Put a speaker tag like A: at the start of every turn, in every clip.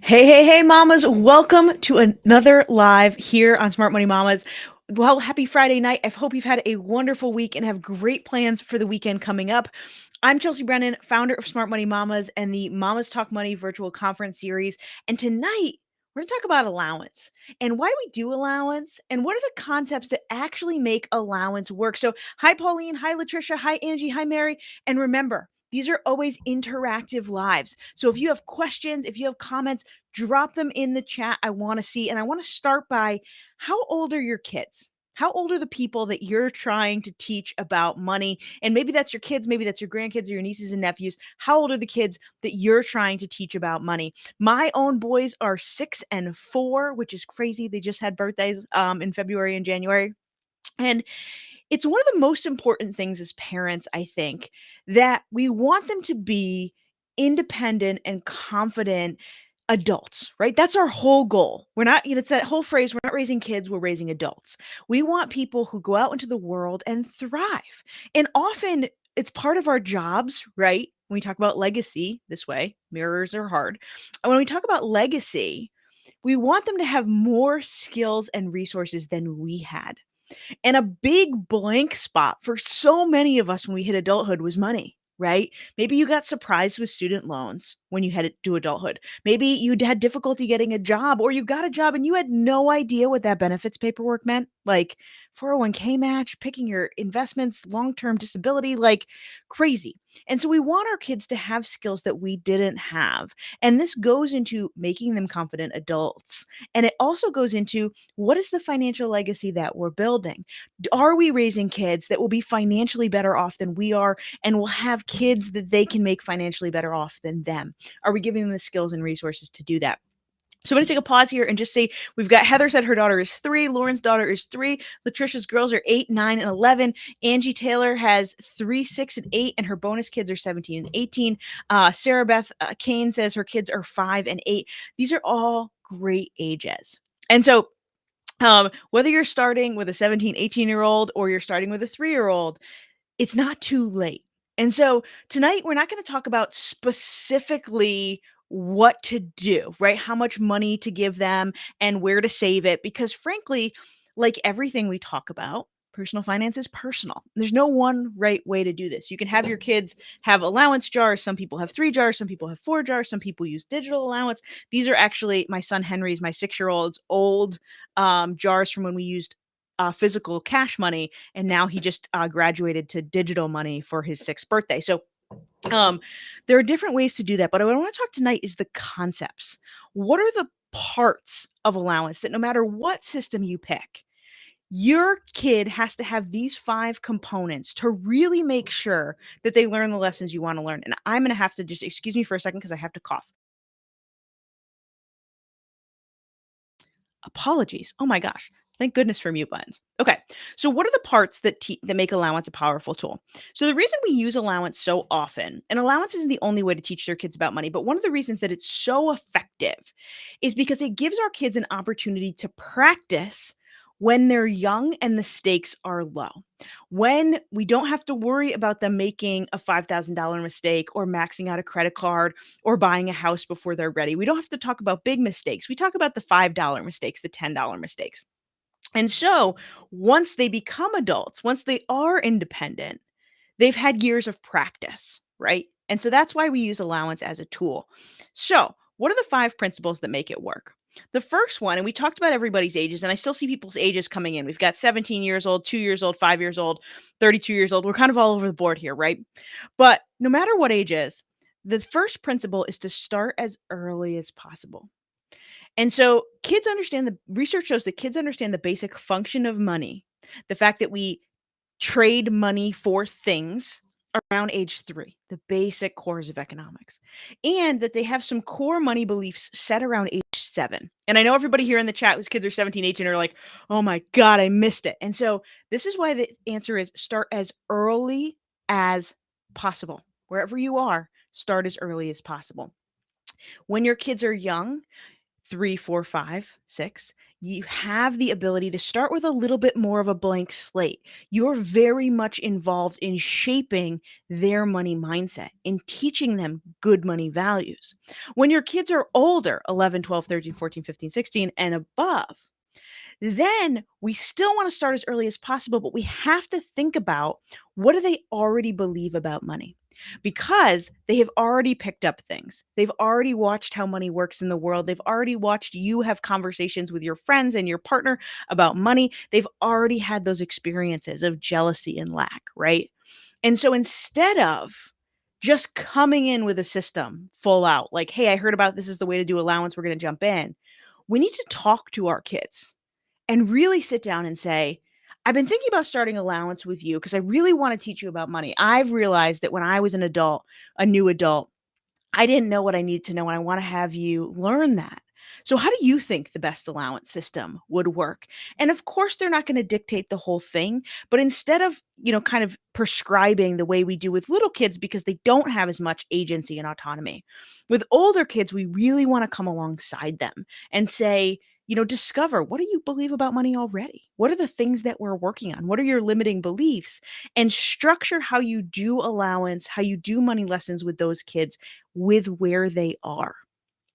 A: Hey, mamas. Welcome to another live here on Smart Money Mamas. Well, happy Friday night. I hope you've had a wonderful week and have great plans for the weekend coming up. I'm Chelsea Brennan, founder of Smart Money Mamas and the Mamas Talk Money virtual conference series. And tonight, we're going to talk about allowance and why we do allowance and what are the concepts that actually make allowance work. So, hi, Pauline. Hi, Latricia. Hi, Angie. Hi, Mary. And remember, these are always interactive lives. So if you have questions, if you have comments, drop them in the chat. I want to see. And I want to start by how old are your kids? How old are the people that you're trying to teach about money? And maybe that's your kids, maybe that's your grandkids or your nieces and nephews. How old are the kids that you're trying to teach about money? My own boys are 6 and 4, which is crazy. They just had birthdays in February and January. And it's one of the most important things as parents, I think, that we want them to be independent and confident adults, right? That's our whole goal. We're not, it's that whole phrase, we're not raising kids, we're raising adults. We want people who go out into the world and thrive. And often it's part of our jobs, right? When we talk about legacy this way, mirrors are hard. And when we talk about legacy, we want them to have more skills and resources than we had. And a big blank spot for so many of us when we hit adulthood was money, right? Maybe you got surprised with student loans when you had to adulthood. Maybe you had difficulty getting a job, or you got a job and you had no idea what that benefits paperwork meant, like 401k match, picking your investments, long-term disability, like crazy. And so we want our kids to have skills that we didn't have. And this goes into making them confident adults. And it also goes into what is the financial legacy that we're building? Are we raising kids that will be financially better off than we are and will have kids that they can make financially better off than them? Are we giving them the skills and resources to do that? So I'm going to take a pause here and just say we've got Heather said her daughter is 3, Lauren's daughter is 3, Latricia's girls are 8, 9, and 11. Angie Taylor has 3, 6, and 8, and her bonus kids are 17 and 18. Sarah Beth Kane says her kids are 5 and 8. These are all great ages. And so whether you're starting with a 17, 18-year-old or you're starting with a 3-year-old, it's not too late. And so tonight we're not going to talk about specifically what to do, right? How much money to give them and where to save it. Because frankly, like everything we talk about, personal finance is personal. There's no one right way to do this. You can have your kids have allowance jars. Some people have 3 jars. Some people have 4 jars. Some people use digital allowance. These are actually my son Henry's, my 6-year-old's old jars from when we used physical cash money, and now he just graduated to digital money for his 6th birthday. So there are different ways to do that, but what I want to talk tonight is the concepts. What are the parts of allowance that no matter what system you pick, your kid has to have these 5 components to really make sure that they learn the lessons you want to learn? And I'm going to have to just excuse me for a second because I have to cough. Apologies. Oh my gosh. Thank goodness for mute buttons. Okay. So what are the parts that make allowance a powerful tool? So the reason we use allowance so often, and allowance isn't the only way to teach their kids about money, but one of the reasons that it's so effective is because it gives our kids an opportunity to practice when they're young and the stakes are low. When we don't have to worry about them making a $5,000 mistake or maxing out a credit card or buying a house before they're ready. We don't have to talk about big mistakes. We talk about the $5 mistakes, the $10 mistakes. And so once they become adults, once they are independent, they've had years of practice, right? And so that's why we use allowance as a tool. So, what are the 5 principles that make it work? The first one, and we talked about everybody's ages, and I still see people's ages coming in. We've got 17 years old, 2 years old, 5 years old, 32 years old. We're kind of all over the board here, right? But no matter what age is, the first principle is to start as early as possible. And so kids understand, the research shows that kids understand the basic function of money, the fact that we trade money for things around age 3, the basic cores of economics, and that they have some core money beliefs set around age 7. And I know everybody here in the chat whose kids are 17, 18 are like, oh my God, I missed it. And so this is why the answer is start as early as possible. Wherever you are, start as early as possible. When your kids are young, 3, 4, 5, 6, you have the ability to start with a little bit more of a blank slate. You're very much involved in shaping their money mindset and teaching them good money values. When your kids are older, 11, 12, 13, 14, 15, 16, and above, then we still want to start as early as possible, but we have to think about what do they already believe about money? Because they have already picked up things. They've already watched how money works in the world. They've already watched you have conversations with your friends and your partner about money. They've already had those experiences of jealousy and lack, right? And so instead of just coming in with a system full out, like, hey, I heard about this is the way to do allowance, we're going to jump in. We need to talk to our kids and really sit down and say, I've been thinking about starting allowance with you because I really want to teach you about money. I've realized that when I was an adult, a new adult, I didn't know what I needed to know, and I want to have you learn that. So, how do you think the best allowance system would work? And of course, they're not going to dictate the whole thing, but instead of, kind of prescribing the way we do with little kids because they don't have as much agency and autonomy, with older kids, we really want to come alongside them and say, discover what do you believe about money already? What are the things that we're working on? What are your limiting beliefs? And structure how you do allowance, how you do money lessons with those kids with where they are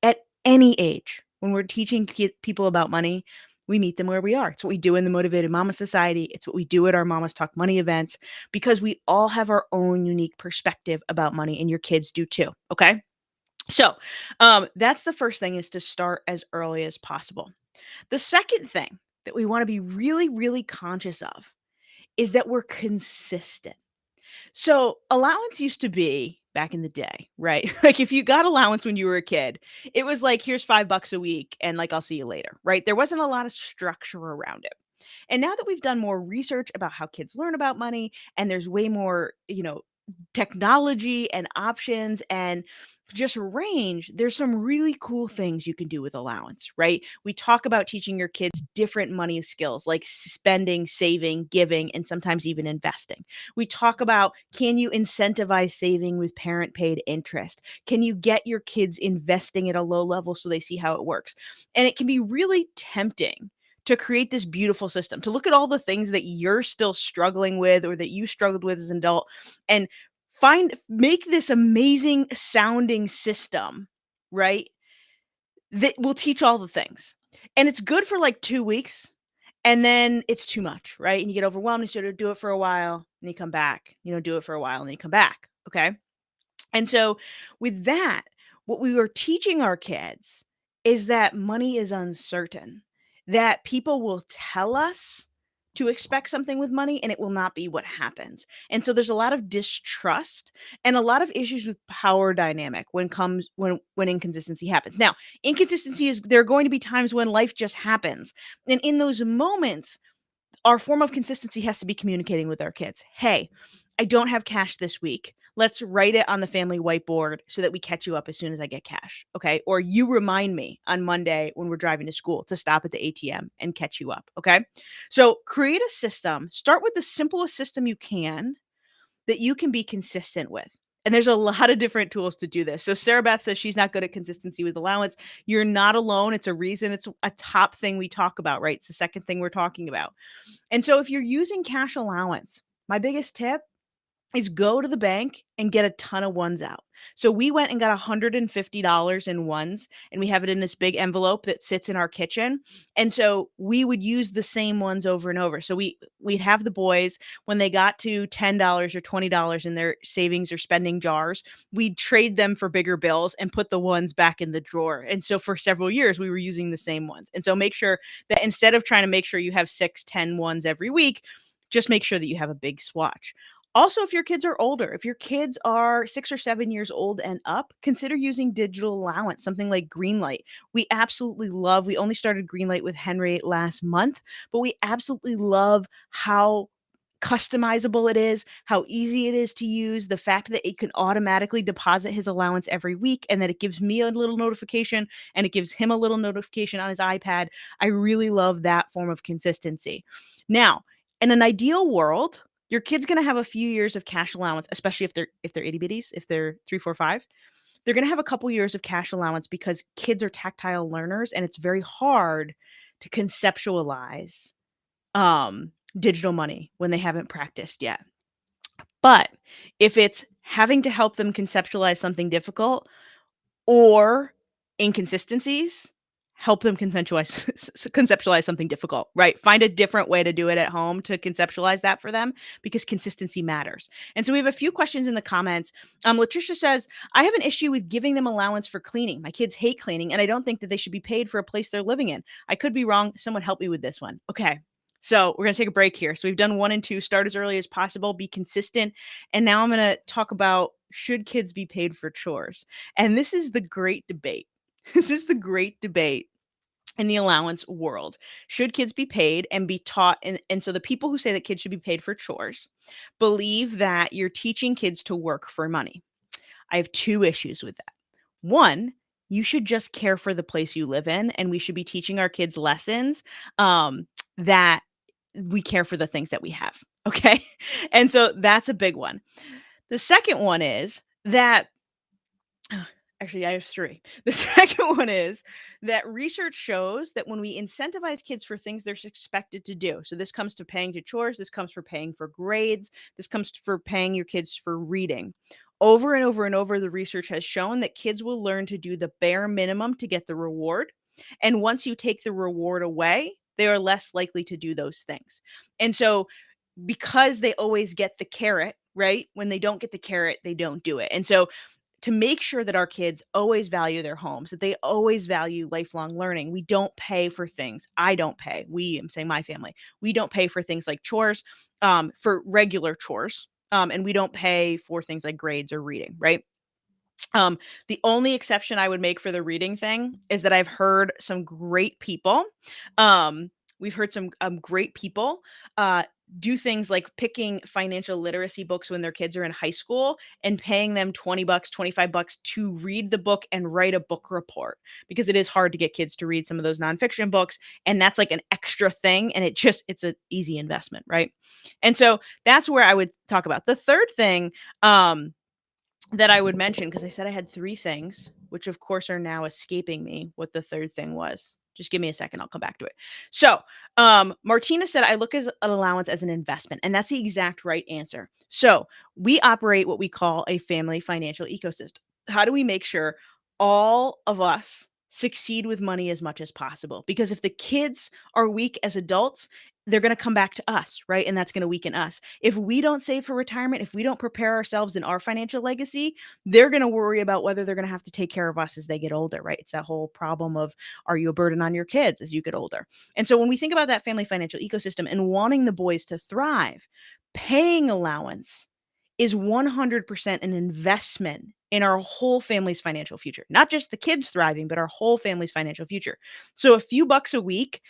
A: at any age. When we're teaching people about money, we meet them where we are. It's what we do in the Motivated Mama Society. It's what we do at our Mamas Talk Money events because we all have our own unique perspective about money, and your kids do too. Okay. So that's the first thing, is to start as early as possible. The second thing that we want to be really, really conscious of is that we're consistent. So, allowance used to be back in the day, right? Like, if you got allowance when you were a kid, it was like, here's $5 a week and like, I'll see you later, right? There wasn't a lot of structure around it. And now that we've done more research about how kids learn about money, and there's way more, technology and options and just range, there's some really cool things you can do with allowance, right? We talk about teaching your kids different money skills like spending, saving, giving, and sometimes even investing. We talk about, can you incentivize saving with parent paid interest? Can you get your kids investing at a low level so they see how it works? And it can be really tempting to create this beautiful system, to look at all the things that you're still struggling with or that you struggled with as an adult, and make this amazing sounding system, right? That will teach all the things. And it's good for like 2 weeks, and then it's too much, right? And you get overwhelmed, and you sort of do it for a while, and you come back, do it for a while, and then you come back. Okay. And so with that, what we were teaching our kids is that money is uncertain, that people will tell us to expect something with money and it will not be what happens. And so there's a lot of distrust and a lot of issues with power dynamic when inconsistency happens. Now, inconsistency is, there are going to be times when life just happens. And in those moments, our form of consistency has to be communicating with our kids. Hey, I don't have cash this week. Let's write it on the family whiteboard so that we catch you up as soon as I get cash. Okay. Or you remind me on Monday when we're driving to school to stop at the ATM and catch you up. Okay. So create a system, start with the simplest system you can that you can be consistent with. And there's a lot of different tools to do this. So Sarah Beth says she's not good at consistency with allowance. You're not alone. It's a reason. It's a top thing we talk about, right? It's the second thing we're talking about. And so if you're using cash allowance, my biggest tip is go to the bank and get a ton of ones out. So we went and got $150 in ones, and we have it in this big envelope that sits in our kitchen. And so we would use the same ones over and over. So we'd have the boys, when they got to $10 or $20 in their savings or spending jars, we'd trade them for bigger bills and put the ones back in the drawer. And so for several years we were using the same ones. And so make sure that instead of trying to make sure you have 6, 10 ones every week, just make sure that you have a big swatch. Also, if your kids are older, if your kids are 6 or 7 years old and up, consider using digital allowance, something like Greenlight. We only started Greenlight with Henry last month, but we absolutely love how customizable it is, how easy it is to use, the fact that it can automatically deposit his allowance every week, and that it gives me a little notification and it gives him a little notification on his iPad. I really love that form of consistency. Now, in an ideal world, your kid's going to have a few years of cash allowance, especially if they're itty bitties, if they're 3, 4, 5. They're going to have a couple years of cash allowance because kids are tactile learners, and it's very hard to conceptualize digital money when they haven't practiced yet. But if it's having to help them conceptualize something difficult or inconsistencies, help them conceptualize something difficult, right? Find a different way to do it at home to conceptualize that for them because consistency matters. And so we have a few questions in the comments. Latricia says, I have an issue with giving them allowance for cleaning. My kids hate cleaning, and I don't think that they should be paid for a place they're living in. I could be wrong. Someone help me with this one. Okay. So we're going to take a break here. So we've done 1 and 2, start as early as possible, be consistent. And now I'm going to talk about, should kids be paid for chores? And this is the great debate. This is the great debate in the allowance world. Should kids be paid and be taught? And so the people who say that kids should be paid for chores believe that you're teaching kids to work for money. I have 2 issues with that. One, you should just care for the place you live in, and we should be teaching our kids lessons that we care for the things that we have. Okay. And so that's a big one. The second one is that actually, I have 3. The second one is that research shows that when we incentivize kids for things they're expected to do, so this comes to paying to chores, this comes for paying for grades, this comes for paying your kids for reading. Over and over and over, the research has shown that kids will learn to do the bare minimum to get the reward. And once you take the reward away, they are less likely to do those things. And so, because they always get the carrot, right? When they don't get the carrot, they don't do it. And so, to make sure that our kids always value their homes, that they always value lifelong learning, we don't pay for things. I don't pay. I'm saying my family. We don't pay for things like chores, for regular chores, and we don't pay for things like grades or reading, right? The only exception I would make for the reading thing is that I've heard some great people. We've heard some great people do things like picking financial literacy books when their kids are in high school and paying them $20, $25 to read the book and write a book report, because it is hard to get kids to read some of those nonfiction books. And that's like an extra thing. And it's an easy investment, right? And so that's where I would talk about. The third thing, that I would mention, because I said I had 3 things, which of course are now escaping me what the third thing was. Just give me a second. I'll come back to it. So, Martina said, I look at an allowance as an investment. And that's the exact right answer. So, we operate what we call a family financial ecosystem. How do we make sure all of us succeed with money as much as possible? Because if the kids are weak as adults, they're going to come back to us, right? And that's going to weaken us. If we don't save for retirement, if we don't prepare ourselves in our financial legacy, they're going to worry about whether they're going to have to take care of us as they get older, right? It's that whole problem of, are you a burden on your kids as you get older? And so when we think about that family financial ecosystem and wanting the boys to thrive, paying allowance is 100% an investment in our whole family's financial future, not just the kids thriving, but our whole family's financial future. So a few bucks a week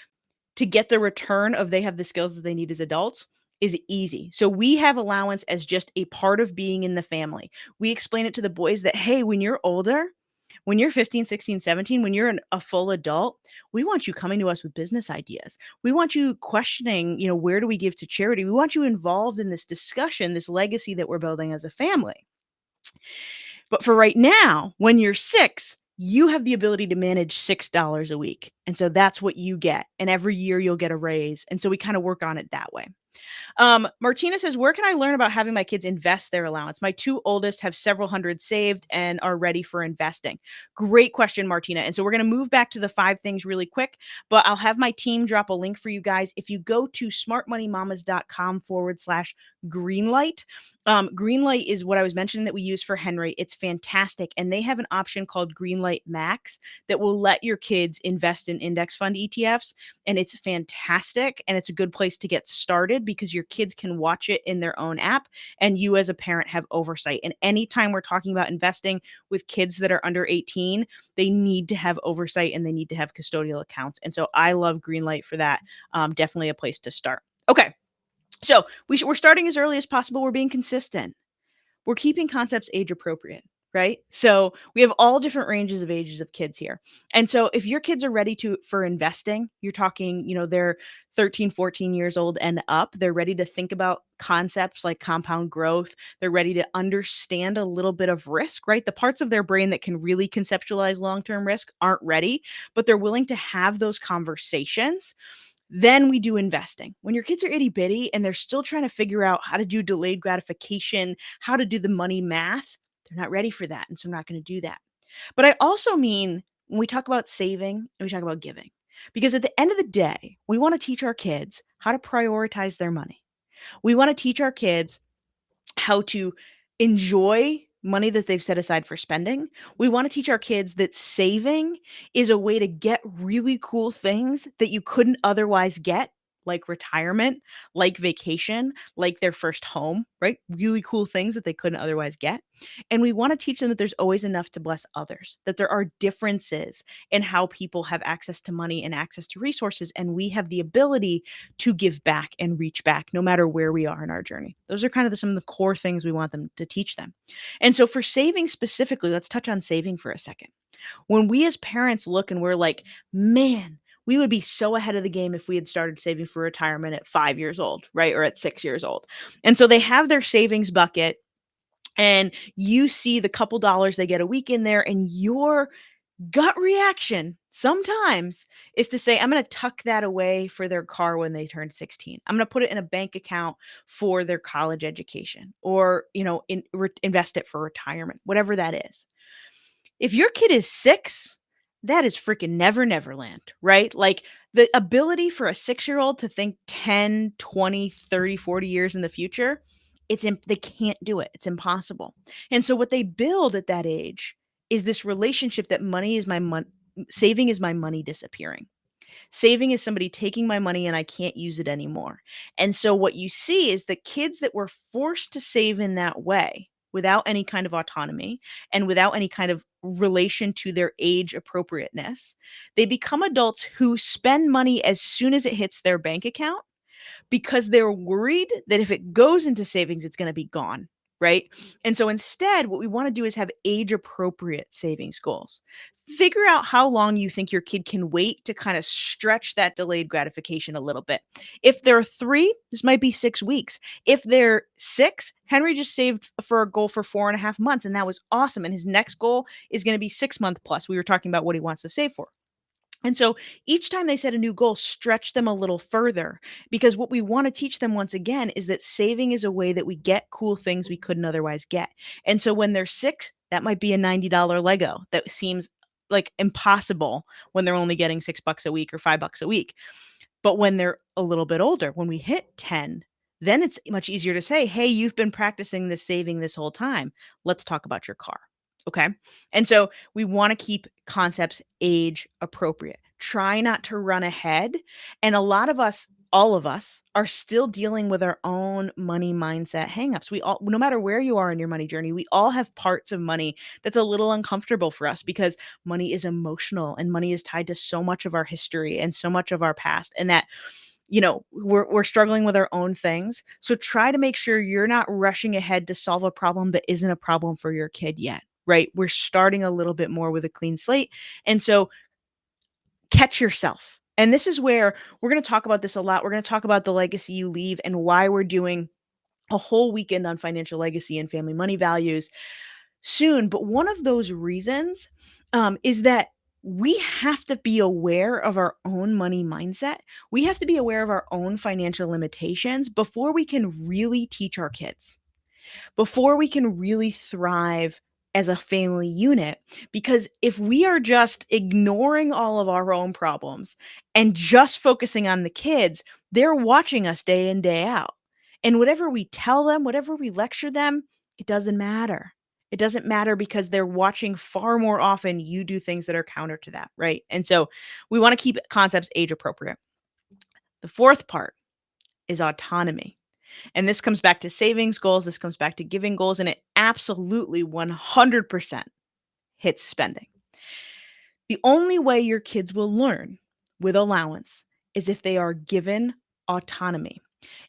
A: to get the return of they have the skills that they need as adults is easy. So we have allowance as just a part of being in the family. We explain it to the boys that, hey, when you're older, when you're 15, 16, 17, when you're a full adult, we want you coming to us with business ideas. We want you questioning, where do we give to charity? We want you involved in this discussion, this legacy that we're building as a family. But for right now, when you're 6, you have the ability to manage $6 a week. And so that's what you get. And every year you'll get a raise. And so we kind of work on it that way. Martina says, where can I learn about having my kids invest their allowance? My 2 oldest have several hundred saved and are ready for investing. Great question, Martina. And so we're going to move back to the 5 things really quick, but I'll have my team drop a link for you guys. If you go to smartmoneymamas.com/greenlight, Greenlight is what I was mentioning that we use for Henry. It's fantastic. And they have an option called Greenlight Max that will let your kids invest in index fund ETFs. And it's fantastic. And it's a good place to get started because your kids can watch it in their own app and you as a parent have oversight. And anytime we're talking about investing with kids that are under 18, they need to have oversight and they need to have custodial accounts. And so I love Greenlight for that. Definitely a place to start. Okay. So we're starting as early as possible. We're being consistent. We're keeping concepts age appropriate. right? So we have all different ranges of ages of kids here. And so if your kids are ready to for investing, you're talking, they're 13, 14 years old and up, they're ready to think about concepts like compound growth. They're ready to understand a little bit of risk, right? The parts of their brain that can really conceptualize long-term risk aren't ready, but they're willing to have those conversations. Then we do investing. When your kids are itty bitty and they're still trying to figure out how to do delayed gratification, how to do the money math, they're not ready for that. And so I'm not going to do that. But I also mean when we talk about saving and we talk about giving, because at the end of the day, we want to teach our kids how to prioritize their money. We want to teach our kids how to enjoy money that they've set aside for spending. We want to teach our kids that saving is a way to get really cool things that you couldn't otherwise get, like retirement, like vacation, like their first home, right? Really cool things that they couldn't otherwise get. And we want to teach them that there's always enough to bless others, that there are differences in how people have access to money and access to resources. And we have the ability to give back and reach back no matter where we are in our journey. Those are kind of some of the core things we want them to teach them. And so for saving specifically, let's touch on saving for a second. When we as parents look and we're like, man, we would be so ahead of the game if we had started saving for retirement at 5 years old, right? Or at 6 years old. And so they have their savings bucket and you see the couple dollars they get a week in there, and your gut reaction sometimes is to say, I'm going to tuck that away for their car when they turn 16. I'm going to put it in a bank account for their college education, or, invest it for retirement, whatever that is. If your kid is 6, that is freaking never land, right? Like, the ability for a 6-year-old to think 10, 20, 30, 40 years in the future, they can't do it. It's impossible. And so what they build at that age is this relationship that saving is my money disappearing. Saving is somebody taking my money and I can't use it anymore. And so what you see is the kids that were forced to save in that way without any kind of autonomy and without any kind of relation to their age appropriateness, they become adults who spend money as soon as it hits their bank account because they're worried that if it goes into savings, it's going to be gone. Right. And so instead, what we want to do is have age appropriate savings goals. Figure out how long you think your kid can wait to kind of stretch that delayed gratification a little bit. If they're 3, this might be 6 weeks. If they're 6, Henry just saved for a goal for 4.5 months, and that was awesome. And his next goal is going to be 6 month plus. We were talking about what he wants to save for. And so each time they set a new goal, stretch them a little further, because what we want to teach them once again is that saving is a way that we get cool things we couldn't otherwise get. And so when they're 6, that might be a $90 Lego that seems like impossible when they're only getting $6 a week or $5 a week. But when they're a little bit older, when we hit 10, then it's much easier to say, hey, you've been practicing this saving this whole time. Let's talk about your car. Okay. And so we want to keep concepts age appropriate. Try not to run ahead. And a lot of us, all of us, are still dealing with our own money mindset hangups. We all, no matter where you are in your money journey, we all have parts of money that's a little uncomfortable for us because money is emotional and money is tied to so much of our history and so much of our past. And that we're struggling with our own things. So try to make sure you're not rushing ahead to solve a problem that isn't a problem for your kid yet, right? We're starting a little bit more with a clean slate. And so catch yourself. And this is where we're going to talk about this a lot. We're going to talk about the legacy you leave and why we're doing a whole weekend on financial legacy and family money values soon. But one of those reasons is that we have to be aware of our own money mindset. We have to be aware of our own financial limitations before we can really teach our kids, before we can really thrive as a family unit. Because if we are just ignoring all of our own problems and just focusing on the kids, they're watching us day in, day out. And whatever we tell them, whatever we lecture them, it doesn't matter. It doesn't matter because they're watching far more often you do things that are counter to that, right? And so we want to keep concepts age appropriate. The fourth part is autonomy. And this comes back to savings goals, this comes back to giving goals, and it absolutely 100% hits spending. The only way your kids will learn with allowance is if they are given autonomy.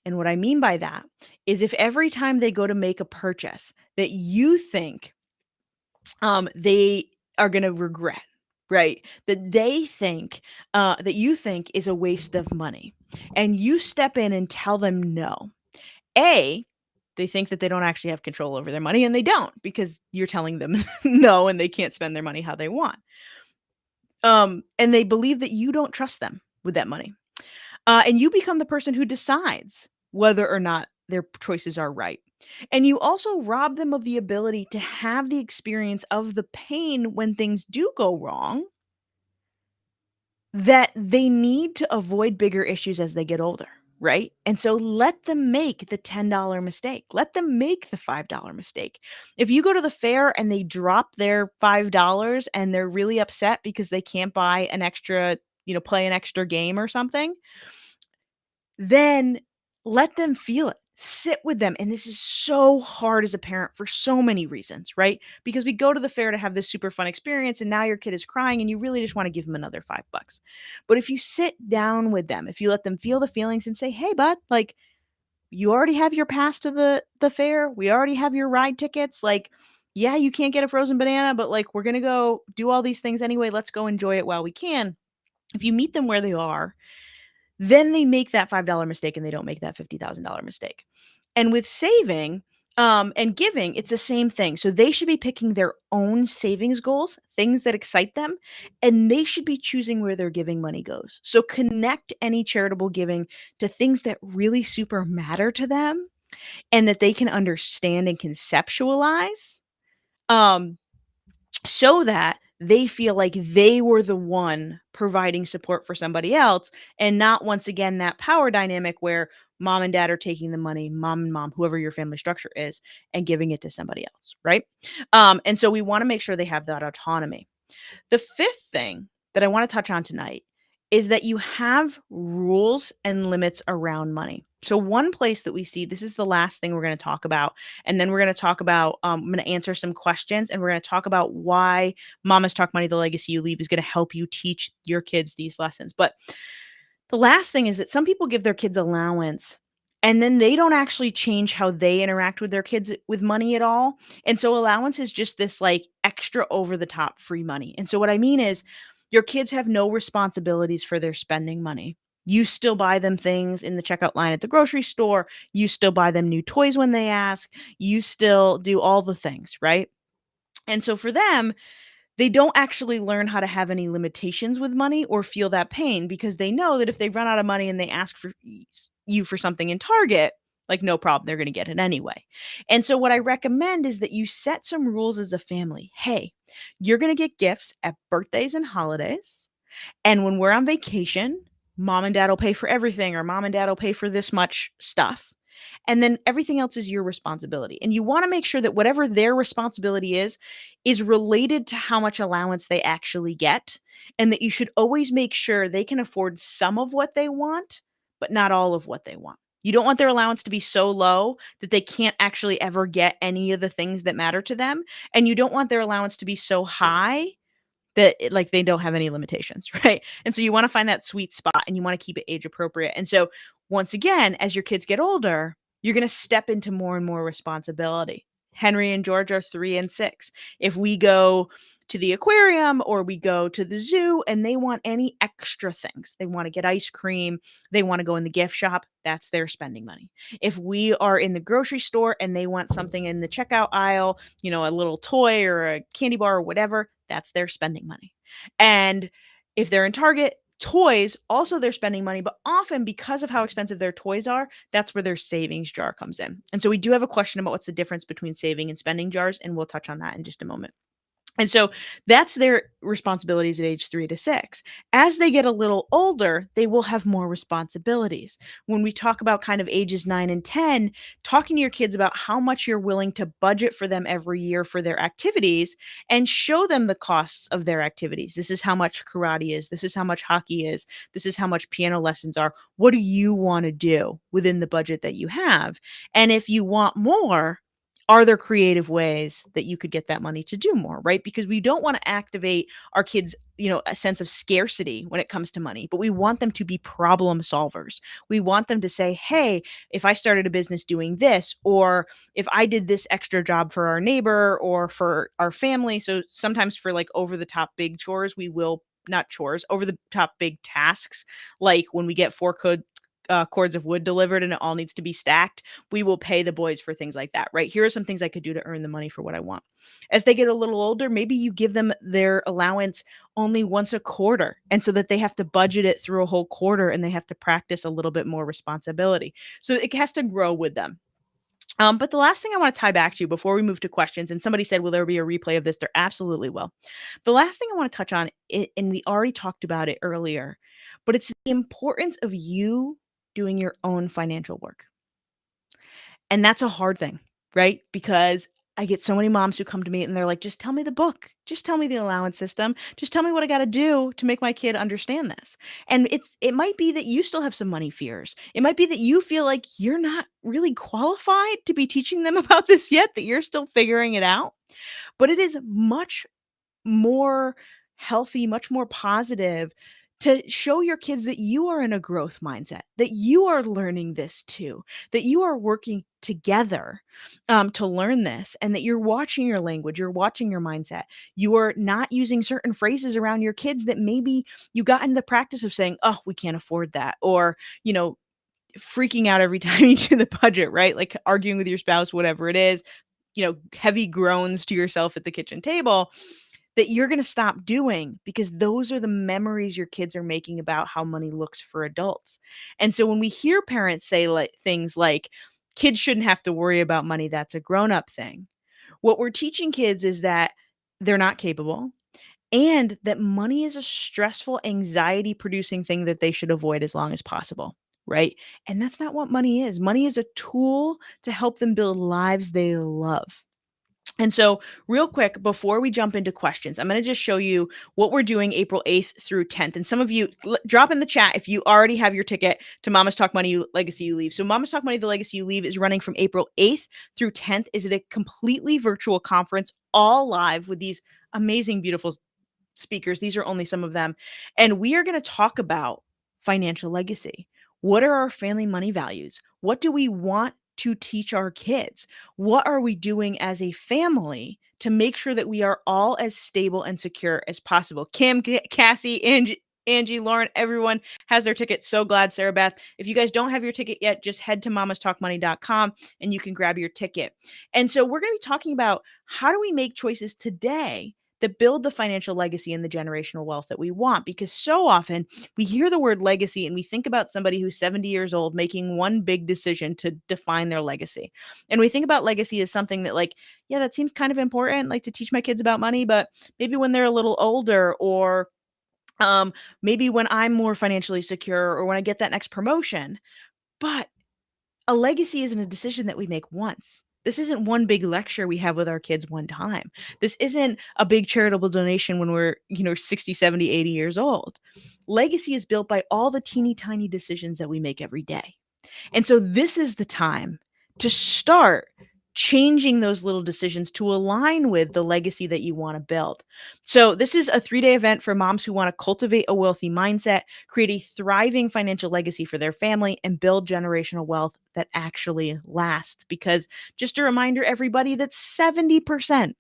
A: And what I mean by that is if every time they go to make a purchase that you think they are gonna regret, right? That they think, that you think is a waste of money, and you step in and tell them no. A, they think that they don't actually have control over their money, and they don't because you're telling them no, and they can't spend their money how they want. And they believe that you don't trust them with that money. And you become the person who decides whether or not their choices are right. And you also rob them of the ability to have the experience of the pain when things do go wrong that they need to avoid bigger issues as they get older, right? And so let them make the $10 mistake. Let them make the $5 mistake. If you go to the fair and they drop their $5 and they're really upset because they can't buy an extra, play an extra game or something, then let them feel it. Sit with them. And this is so hard as a parent for so many reasons, right? Because we go to the fair to have this super fun experience and now your kid is crying and you really just want to give them another $5. But if you sit down with them, if you let them feel the feelings and say, "Hey bud, like you already have your pass to the fair. We already have your ride tickets. Like yeah, you can't get a frozen banana, but like we're going to go do all these things anyway. Let's go enjoy it while we can." If you meet them where they are, then they make that $5 mistake and they don't make that $50,000 mistake. And with saving, and giving, it's the same thing. So they should be picking their own savings goals, things that excite them, and they should be choosing where their giving money goes. So connect any charitable giving to things that really super matter to them and that they can understand and conceptualize. Um, so that they feel like they were the one providing support for somebody else and not once again that power dynamic where mom and dad are taking the money, mom and mom, whoever your family structure is, and giving it to somebody else, right? And so we want to make sure they have that autonomy. The fifth thing that I want to touch on tonight is that you have rules and limits around money. So, one place that we see this is the last thing we're going to talk about. And then we're going to talk about, I'm going to answer some questions and we're going to talk about why Mama's Talk Money, the legacy you leave is going to help you teach your kids these lessons. But the last thing is that some people give their kids allowance and then they don't actually change how they interact with their kids with money at all. And so allowance is just this like extra over the top free money. And so what I mean is your kids have no responsibilities for their spending money. You still buy them things in the checkout line at the grocery store. You still buy them new toys when they ask. You still do all the things, right? And so for them, they don't actually learn how to have any limitations with money or feel that pain because they know that if they run out of money and they ask for you for something in Target, like no problem, they're going to get it anyway. And so what I recommend is that you set some rules as a family. Hey, you're going to get gifts at birthdays and holidays. And when we're on vacation, mom and dad will pay for everything or mom and dad will pay for this much stuff. And then everything else is your responsibility. And you want to make sure that whatever their responsibility is related to how much allowance they actually get. And that you should always make sure they can afford some of what they want, but not all of what they want. You don't want their allowance to be so low that they can't actually ever get any of the things that matter to them. And you don't want their allowance to be so high that like they don't have any limitations, right? And so you want to find that sweet spot and you want to keep it age appropriate. And so once again, as your kids get older, you're going to step into more and more responsibility. Henry and George are 3 and 6. If we go to the aquarium or we go to the zoo and they want any extra things, they want to get ice cream, they want to go in the gift shop, that's their spending money. If we are in the grocery store and they want something in the checkout aisle, a little toy or a candy bar or whatever, that's their spending money. And if they're in Target, toys, also they're spending money, but often because of how expensive their toys are, that's where their savings jar comes in. And so we do have a question about what's the difference between saving and spending jars, and we'll touch on that in just a moment. And so that's their responsibilities at age 3 to 6. As they get a little older, they will have more responsibilities. When we talk about kind of ages 9 and 10, talking to your kids about how much you're willing to budget for them every year for their activities and show them the costs of their activities. This is how much karate is. This is how much hockey is. This is how much piano lessons are. What do you want to do within the budget that you have? And if you want more, are there creative ways that you could get that money to do more, right? Because we don't want to activate our kids, a sense of scarcity when it comes to money, but we want them to be problem solvers. We want them to say, hey, if I started a business doing this, or if I did this extra job for our neighbor or for our family. So sometimes for like over the top big chores, we will not chores, over the top big tasks, like when we get cords of wood delivered and it all needs to be stacked, we will pay the boys for things like that, right? Here are some things I could do to earn the money for what I want. As they get a little older, maybe you give them their allowance only once a quarter, and so that they have to budget it through a whole quarter and they have to practice a little bit more responsibility. So it has to grow with them. But the last thing I want to tie back to before we move to questions, and somebody said, will there be a replay of this? There absolutely will. The last thing I want to touch on, and we already talked about it earlier, but it's the importance of you doing your own financial work. And that's a hard thing, right? Because I get so many moms who come to me and they're like, just tell me the book. Just tell me the allowance system. Just tell me what I got to do to make my kid understand this. And it might be that you still have some money fears. It might be that you feel like you're not really qualified to be teaching them about this yet, that you're still figuring it out. But it is much more healthy, much more positive to show your kids that you are in a growth mindset, that you are learning this too, that you are working together to learn this, and that you're watching your language, you're watching your mindset. You are not using certain phrases around your kids that maybe you got into the practice of saying, oh, we can't afford that, or, freaking out every time you do the budget, right? Like arguing with your spouse, whatever it is, heavy groans to yourself at the kitchen table, that you're going to stop doing, because those are the memories your kids are making about how money looks for adults. And so when we hear parents say like things like kids shouldn't have to worry about money, that's a grown-up thing. What we're teaching kids is that they're not capable, and that money is a stressful, anxiety producing thing that they should avoid as long as possible, right? And that's not what money is. Money is a tool to help them build lives they love. And so, real quick, before we jump into questions, I'm going to just show you what we're doing April 8th through 10th. And some of you drop in the chat if you already have your ticket to Mama's Talk Money Legacy You Leave. So, Mama's Talk Money The Legacy You Leave is running from April 8th through 10th. Is it a completely virtual conference, all live with these amazing, beautiful speakers. These are only some of them. And we are going to talk about financial legacy. What are our family money values? What do we want to teach our kids? What are we doing as a family to make sure that we are all as stable and secure as possible? Kim, Cassie, Angie, Lauren, everyone has their ticket. So glad, Sarah Beth. If you guys don't have your ticket yet, just head to mamastalkmoney.com and you can grab your ticket. And so we're going to be talking about how do we make choices today that build the financial legacy and the generational wealth that we want. Because so often we hear the word legacy and we think about somebody who's 70 years old making one big decision to define their legacy. And we think about legacy as something that, like, yeah, that seems kind of important, like to teach my kids about money, but maybe when they're a little older, or maybe when I'm more financially secure, or when I get that next promotion. But a legacy isn't a decision that we make once. This isn't one big lecture we have with our kids one time. This isn't a big charitable donation when we're, 60, 70, 80 years old. Legacy is built by all the teeny tiny decisions that we make every day. And so this is the time to start changing those little decisions to align with the legacy that you want to build. So this is a 3-day event for moms who want to cultivate a wealthy mindset, create a thriving financial legacy for their family, and build generational wealth that actually lasts. Because just a reminder, everybody, that 70%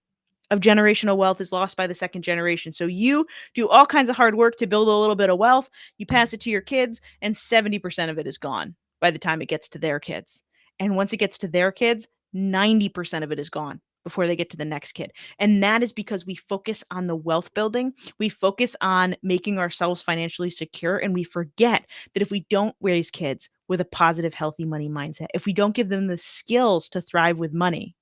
A: of generational wealth is lost by the second generation. So you do all kinds of hard work to build a little bit of wealth, you pass it to your kids, and 70% of it is gone by the time it gets to their kids. And once it gets to their kids, 90% of it is gone before they get to the next kid. And that is because we focus on the wealth building. We focus on making ourselves financially secure. And we forget that if we don't raise kids with a positive, healthy money mindset, if we don't give them the skills to thrive with money,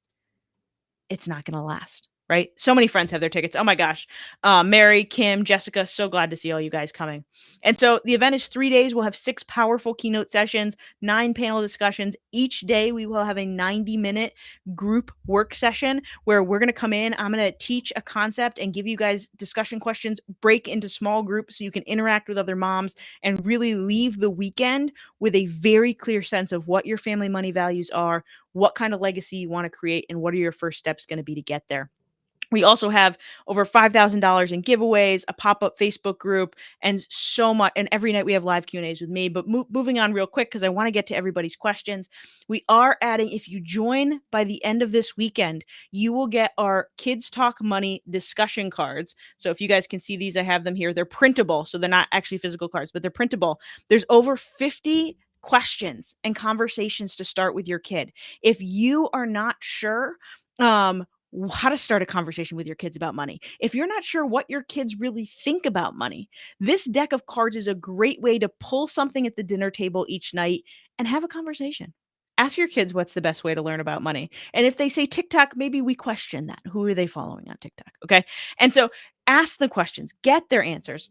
A: it's not going to last. right? So many friends have their tickets. Oh my gosh. Mary, Kim, Jessica, so glad to see all you guys coming. And so the event is 3 days. We'll have 6 powerful keynote sessions, 9 panel discussions. Each day we will have a 90-minute group work session where we're going to come in. I'm going to teach a concept and give you guys discussion questions, break into small groups so you can interact with other moms and really leave the weekend with a very clear sense of what your family money values are, what kind of legacy you want to create, and what are your first steps going to be to get there. We also have over $5,000 in giveaways, a pop-up Facebook group, and so much. And every night we have live Q&As with me. But moving on real quick, because I want to get to everybody's questions. We are adding, if you join by the end of this weekend, you will get our Kids Talk Money discussion cards. So if you guys can see these, I have them here. They're printable. So they're not actually physical cards, but they're printable. There's over 50 questions and conversations to start with your kid. If you are not sure, how to start a conversation with your kids about money. If you're not sure what your kids really think about money, this deck of cards is a great way to pull something at the dinner table each night and have a conversation. Ask your kids what's the best way to learn about money. And if they say TikTok, maybe we question that. Who are they following on TikTok? Okay. And so ask the questions, get their answers.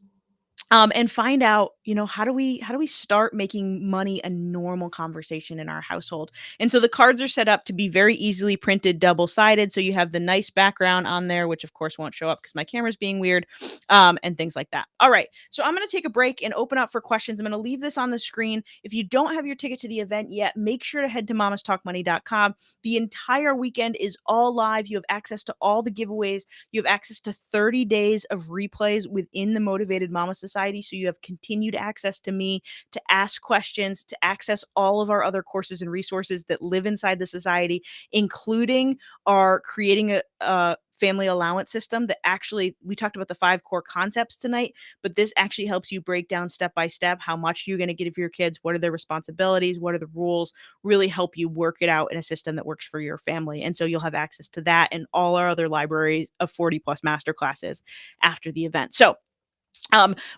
A: And find out, how do we start making money a normal conversation in our household? And so the cards are set up to be very easily printed double-sided. So you have the nice background on there, which of course won't show up because my camera's being weird, and things like that. All right. So I'm going to take a break and open up for questions. I'm going to leave this on the screen. If you don't have your ticket to the event yet, make sure to head to mamastalkmoney.com. The entire weekend is all live. You have access to all the giveaways. You have access to 30 days of replays within the Motivated Mama Society. So you have continued access to me to ask questions, to access all of our other courses and resources that live inside the society, including our creating a family allowance system that actually, we talked about the 5 core concepts tonight, but this actually helps you break down step by step how much you're going to give your kids, what are their responsibilities, what are the rules, really help you work it out in a system that works for your family. And so you'll have access to that and all our other libraries of 40 plus master classes after the event. So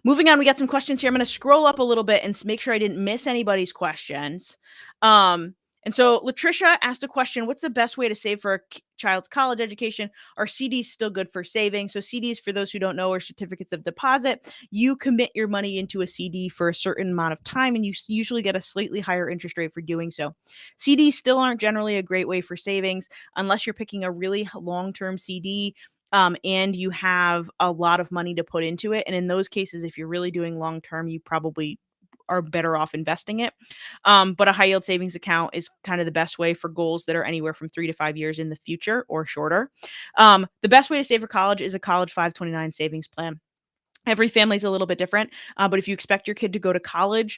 A: moving on, we got some questions here. I'm going to scroll up a little bit and make sure I didn't miss anybody's questions. And so Latricia asked a question, what's the best way to save for a child's college education? Are CDs still good for saving? So CDs, for those who don't know, are certificates of deposit. You commit your money into a CD for a certain amount of time, and you usually get a slightly higher interest rate for doing so. CDs still aren't generally a great way for savings unless you're picking a really long-term CD, and you have a lot of money to put into it. And in those cases, if you're really doing long term, you probably are better off investing it. But a high yield savings account is kind of the best way for goals that are anywhere from 3 to 5 years in the future or shorter. The best way to save for college is a college 529 savings plan. Every family is a little bit different, but if you expect your kid to go to college,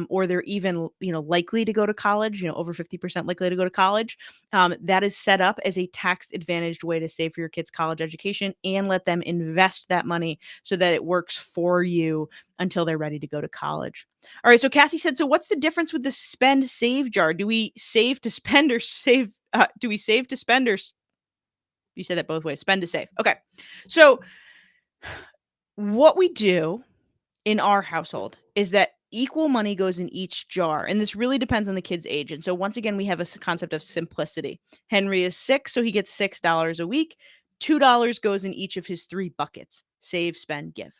A: or they're even, likely to go to college, over 50% likely to go to college, that is set up as a tax advantaged way to save for your kid's college education and let them invest that money so that it works for you until they're ready to go to college. All right. So Cassie said, so what's the difference with the spend save jar? Do we save to spend or save? Do we save to spend you said that both ways, spend to save. Okay. So what we do in our household is that equal money goes in each jar. And this really depends on the kid's age. And so once again, we have a concept of simplicity. Henry is 6, so he gets $6 a week. $2 goes in each of his 3 buckets: save, spend, give.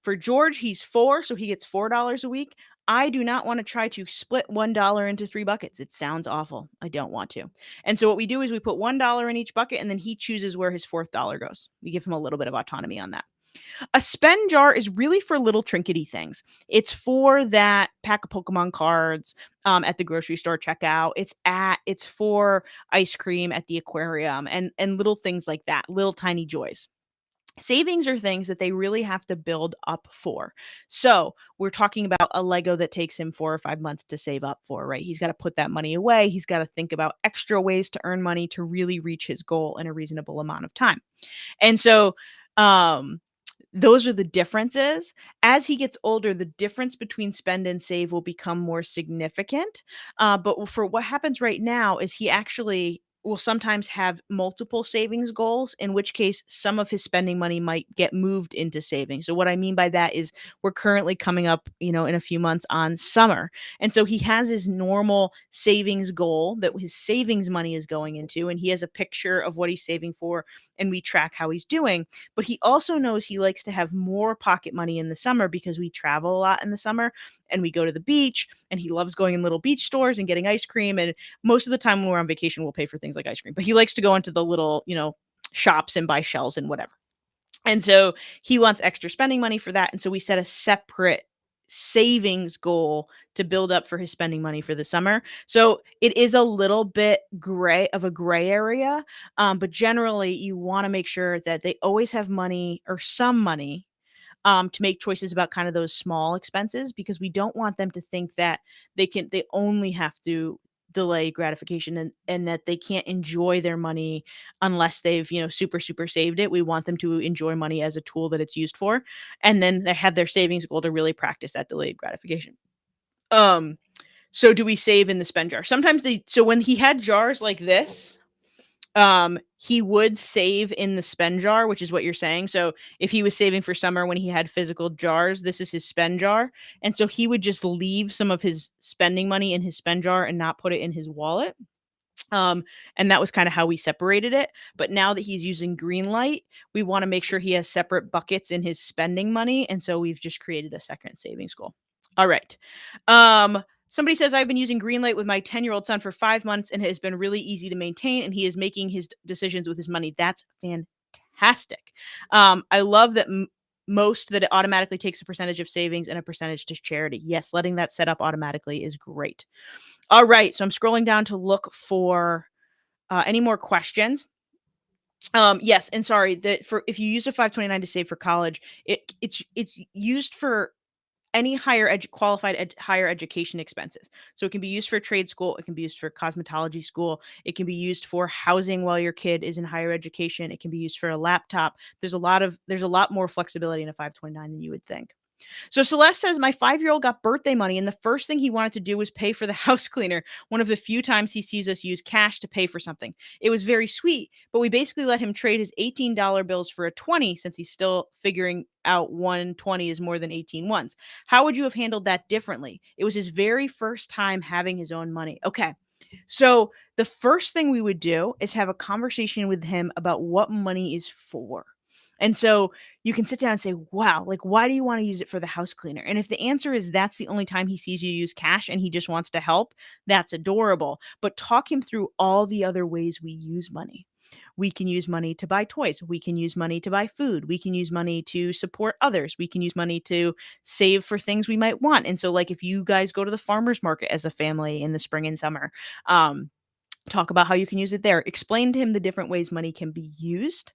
A: For George, he's 4, so he gets $4 a week. I do not want to try to split $1 into 3 buckets. It sounds awful. I don't want to. And so what we do is we put $1 in each bucket, and then he chooses where his fourth dollar goes. We give him a little bit of autonomy on that. A spend jar is really for little trinkety things. It's for that pack of Pokemon cards at the grocery store checkout. It's for ice cream at the aquarium and little things like that, little tiny joys. Savings are things that they really have to build up for. So we're talking about a Lego that takes him 4 or 5 months to save up for, right? He's got to put that money away. He's got to think about extra ways to earn money to really reach his goal in a reasonable amount of time. And so, those are the differences. As he gets older, the difference between spend and save will become more significant. But for what happens right now is he actually will sometimes have multiple savings goals, in which case some of his spending money might get moved into savings. So what I mean by that is we're currently coming up, in a few months on summer. And so he has his normal savings goal that his savings money is going into, and he has a picture of what he's saving for, and we track how he's doing. But he also knows he likes to have more pocket money in the summer because we travel a lot in the summer and we go to the beach, and he loves going in little beach stores and getting ice cream. And most of the time when we're on vacation, we'll pay for things like ice cream, but he likes to go into the little, shops and buy shells and whatever. And so he wants extra spending money for that. And so we set a separate savings goal to build up for his spending money for the summer. So it is a little bit gray area. But generally you want to make sure that they always have money or some money to make choices about kind of those small expenses, because we don't want them to think that they only have to delay gratification, and that they can't enjoy their money unless they've, super saved it. We want them to enjoy money as a tool that it's used for, and then they have their savings goal to really practice that delayed gratification. Um so do we save in the spend jar? Sometimes so when he had jars like this, he would save in the spend jar, which is what you're saying. So if he was saving for summer when he had physical jars, this is his spend jar. And so he would just leave some of his spending money in his spend jar and not put it in his wallet. Um, and that was kind of how we separated it. But now that he's using Greenlight, we want to make sure he has separate buckets in his spending money. And so we've just created a second savings goal. All right. Somebody says, I've been using Greenlight with my 10-year-old son for 5 months, and it has been really easy to maintain, and he is making his decisions with his money. That's fantastic. I love that most that it automatically takes a percentage of savings and a percentage to charity. Yes, letting that set up automatically is great. All right, so I'm scrolling down to look for any more questions. Yes, and sorry that for if you use a 529 to save for college, it's used for any qualified higher education expenses. So it can be used for trade school, it can be used for cosmetology school, it can be used for housing while your kid is in higher education, it can be used for a laptop. There's a lot more flexibility in a 529 than you would think. So Celeste says, my 5-year-old got birthday money, and the first thing he wanted to do was pay for the house cleaner. One of the few times he sees us use cash to pay for something. It was very sweet, but we basically let him trade his $18 bills for a 20, since he's still figuring out 120 is more than 18 ones. How would you have handled that differently? It was his very first time having his own money. Okay. So the first thing we would do is have a conversation with him about what money is for. And so you can sit down and say, wow, like, why do you want to use it for the house cleaner? And if the answer is that's the only time he sees you use cash and he just wants to help, that's adorable. But talk him through all the other ways we use money. We can use money to buy toys. We can use money to buy food. We can use money to support others. We can use money to save for things we might want. And so, like, if you guys go to the farmer's market as a family in the spring and summer, talk about how you can use it there. Explain to him the different ways money can be used,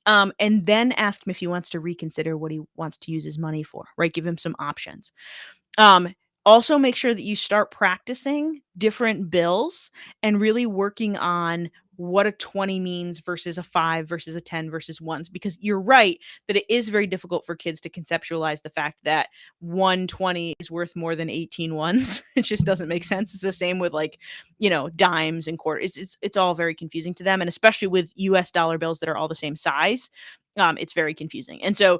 A: and then ask him if he wants to reconsider what he wants to use his money for, right? Give him some options. Um, Also make sure that you start practicing different bills and really working on what a 20 means versus a 5 versus a 10 versus ones, because you're right that it is very difficult for kids to conceptualize the fact that 120 is worth more than 18 ones. It just doesn't make sense. It's the same with, like, dimes and quarters. It's all very confusing to them, and especially with US dollar bills that are all the same size. It's very confusing. And so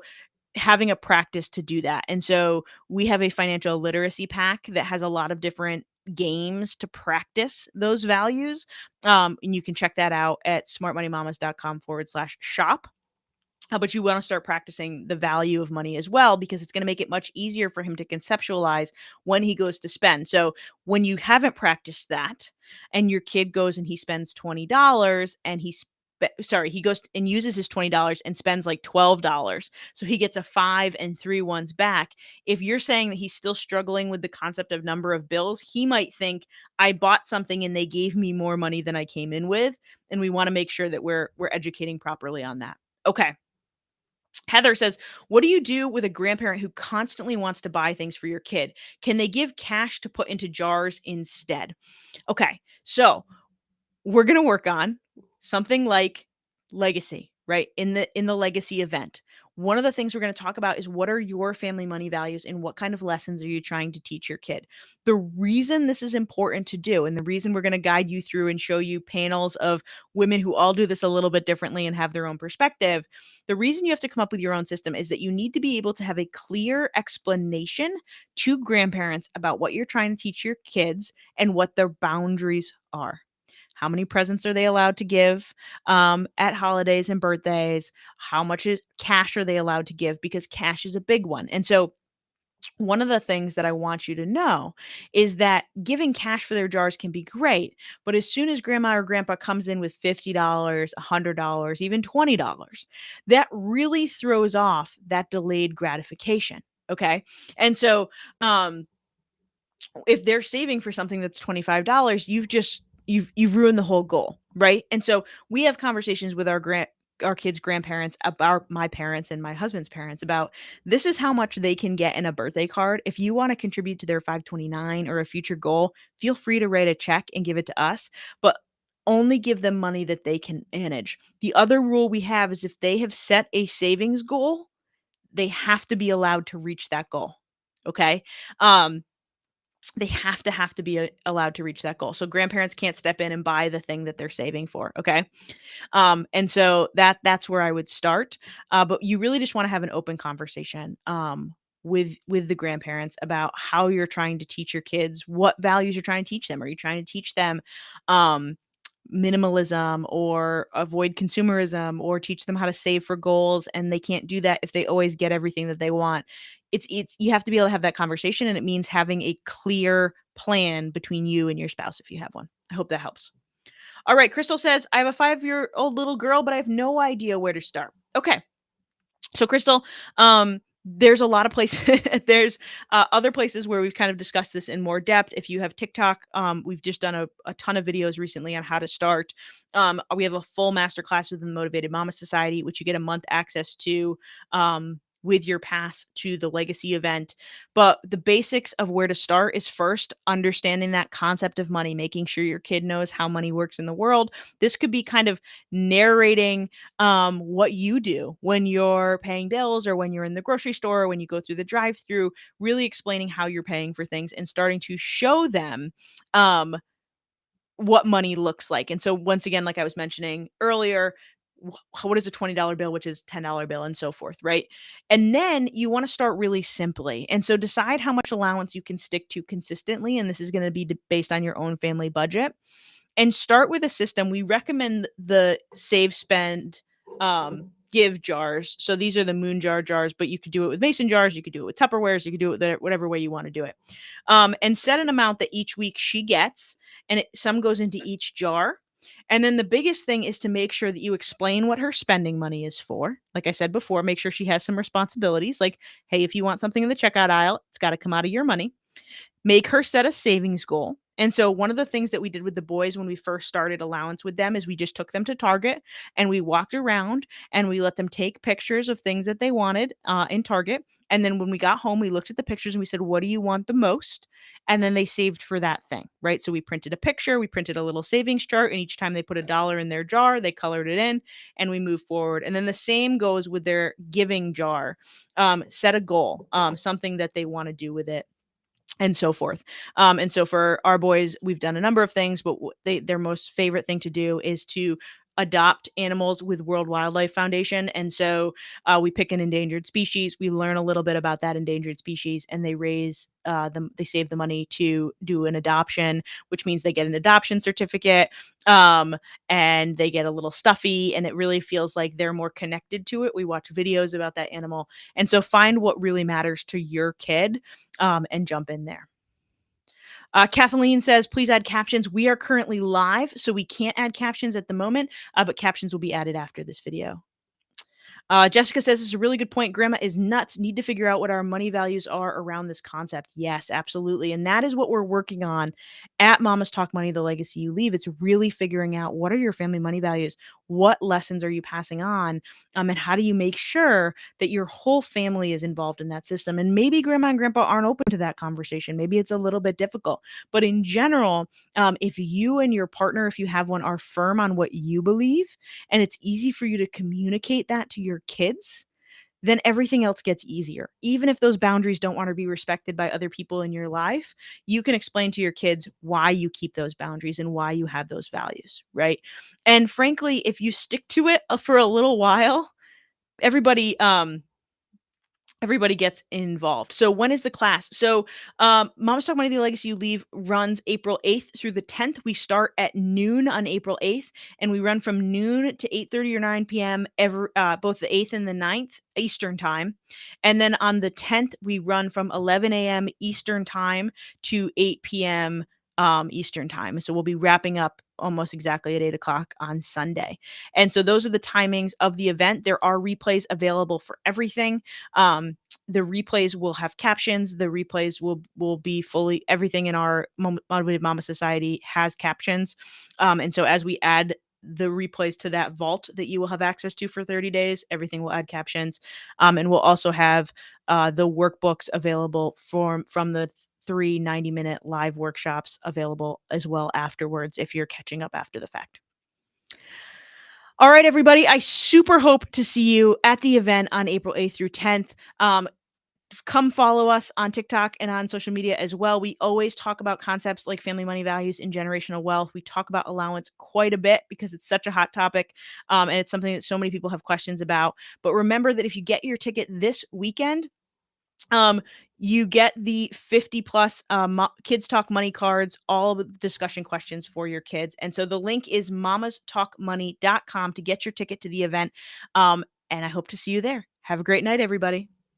A: having a practice to do that. And so we have a financial literacy pack that has a lot of different games to practice those values. And you can check that out at smartmoneymamas.com/shop. But you want to start practicing the value of money as well, because it's going to make it much easier for him to conceptualize when he goes to spend. So when you haven't practiced that and your kid goes and he spends $20 and he goes and uses his $20 and spends like $12. So he gets a 5 and 3 ones back. If you're saying that he's still struggling with the concept of number of bills, he might think, I bought something and they gave me more money than I came in with. And we want to make sure that we're educating properly on that. Okay. Heather says, what do you do with a grandparent who constantly wants to buy things for your kid? Can they give cash to put into jars instead? Okay. So we're going to work on something like legacy, right? In the legacy event, One of the things we're going to talk about is what are your family money values and what kind of lessons are you trying to teach your kid? The reason this is important to do, and the reason we're going to guide you through and show you panels of women who all do this a little bit differently and have their own perspective, the reason you have to come up with your own system is that you need to be able to have a clear explanation to grandparents about what you're trying to teach your kids and what their boundaries are. How many presents are they allowed to give at holidays and birthdays? How much is cash are they allowed to give? Because cash is a big one. And so one of the things that I want you to know is that giving cash for their jars can be great, but as soon as grandma or grandpa comes in with $50, $100, even $20, that really throws off that delayed gratification. Okay. And so, if they're saving for something that's $25, you've ruined the whole goal, right? And so we have conversations with our kids' grandparents about my parents and my husband's parents about this is how much they can get in a birthday card. If you want to contribute to their 529 or a future goal, feel free to write a check and give it to us, but only give them money that they can manage. The other rule we have is if they have set a savings goal, they have to be allowed to reach that goal. Okay? Um they have to be allowed to reach that goal. So grandparents can't step in and buy the thing that they're saving for, okay? And so that's where I would start. But you really just want to have an open conversation with the grandparents about how you're trying to teach your kids, what values you're trying to teach them. Are you trying to teach them um, minimalism or avoid consumerism or teach them how to save for goals? And they can't do that if they always get everything that they want. It's you have to be able to have that conversation, and it means having a clear plan between you and your spouse if you have one. I hope that helps. All right, Crystal says, I have a 5-year-old little girl, but I have no idea where to start. Okay. So Crystal, there's a lot of places there's other places where we've kind of discussed this in more depth. If you have TikTok, we've just done a ton of videos recently on how to start. We have a full masterclass within the Motivated Mama Society, which you get a month access to with your pass to the legacy event. But the basics of where to start is first understanding that concept of money, making sure your kid knows how money works in the world. This could be kind of narrating what you do when you're paying bills or when you're in the grocery store or when you go through the drive-through, really explaining how you're paying for things and starting to show them um, what money looks like. And so once again, like I was mentioning earlier, what is a $20 bill, which is $10 bill, and so forth, right? And then you want to start really simply. And so decide how much allowance you can stick to consistently. And this is going to be based on your own family budget, and start with a system. We recommend the save, spend, give jars. So these are the moon jar jars, but you could do it with mason jars. You could do it with Tupperwares. You could do it with whatever way you want to do it. And set an amount that each week she gets, and some goes into each jar. And then the biggest thing is to make sure that you explain what her spending money is for. Like I said before, make sure she has some responsibilities. Like, hey, if you want something in the checkout aisle, it's got to come out of your money. Make her set a savings goal. And so one of the things that we did with the boys when we first started allowance with them is we just took them to Target and we walked around and we let them take pictures of things that they wanted in Target. And then when we got home, we looked at the pictures and we said, what do you want the most? And then they saved for that thing, right? So we printed a picture, we printed a little savings chart, and each time they put $1 in their jar, they colored it in and we move forward. And then the same goes with their giving jar. Set a goal, something that they want to do with it, and so forth. And so for our boys, we've done a number of things, but their most favorite thing to do is to adopt animals with World Wildlife Foundation. And so we pick an endangered species, we learn a little bit about that endangered species, and they raise them, they save the money to do an adoption, which means they get an adoption certificate, and they get a little stuffy, and it really feels like they're more connected to it. We watch videos about that animal. And so find what really matters to your kid, and jump in there. Kathleen says, please add captions. We are currently live, so we can't add captions at the moment, but captions will be added after this video. Jessica says, this is a really good point. Grandma is nuts. Need to figure out what our money values are around this concept. Yes, absolutely. And that is what we're working on at Mama's Talk Money, the legacy you leave. It's really figuring out what are your family money values? What lessons are you passing on? And how do you make sure that your whole family is involved in that system? And maybe grandma and grandpa aren't open to that conversation. Maybe it's a little bit difficult. But in general, if you and your partner, if you have one, are firm on what you believe, and it's easy for you to communicate that to your kids, then everything else gets easier. Even if those boundaries don't want to be respected by other people in your life, you can explain to your kids why you keep those boundaries and why you have those values, right? And frankly, if you stick to it for a little while, everybody everybody gets involved. So when is the class? So Mama's Talk Money, the Legacy You Leave runs April 8th through the 10th. We start at noon on April 8th, and we run from noon to 8:30 or 9 p.m. Both the 8th and the 9th Eastern time. And then on the 10th, we run from 11 a.m. Eastern time to 8 p.m. Eastern time. So we'll be wrapping up almost exactly at 8 o'clock on Sunday. And so those are the timings of the event. There are replays available for everything. The replays will have captions. The replays will be fully everything in our Motivated Mama Society has captions. And so as we add the replays to that vault that you will have access to for 30 days, everything will add captions. And we'll also have the workbooks available from the 3 90-minute live workshops available as well afterwards if you're catching up after the fact. All right, everybody. I super hope to see you at the event on April 8th through 10th. Come follow us on TikTok and on social media as well. We always talk about concepts like family money values and generational wealth. We talk about allowance quite a bit because it's such a hot topic, and it's something that so many people have questions about. But remember that if you get your ticket this weekend, um, you get the 50 plus Kids Talk Money cards, all of the discussion questions for your kids. And so the link is mamastalkmoney.com to get your ticket to the event. And I hope to see you there. Have a great night, everybody.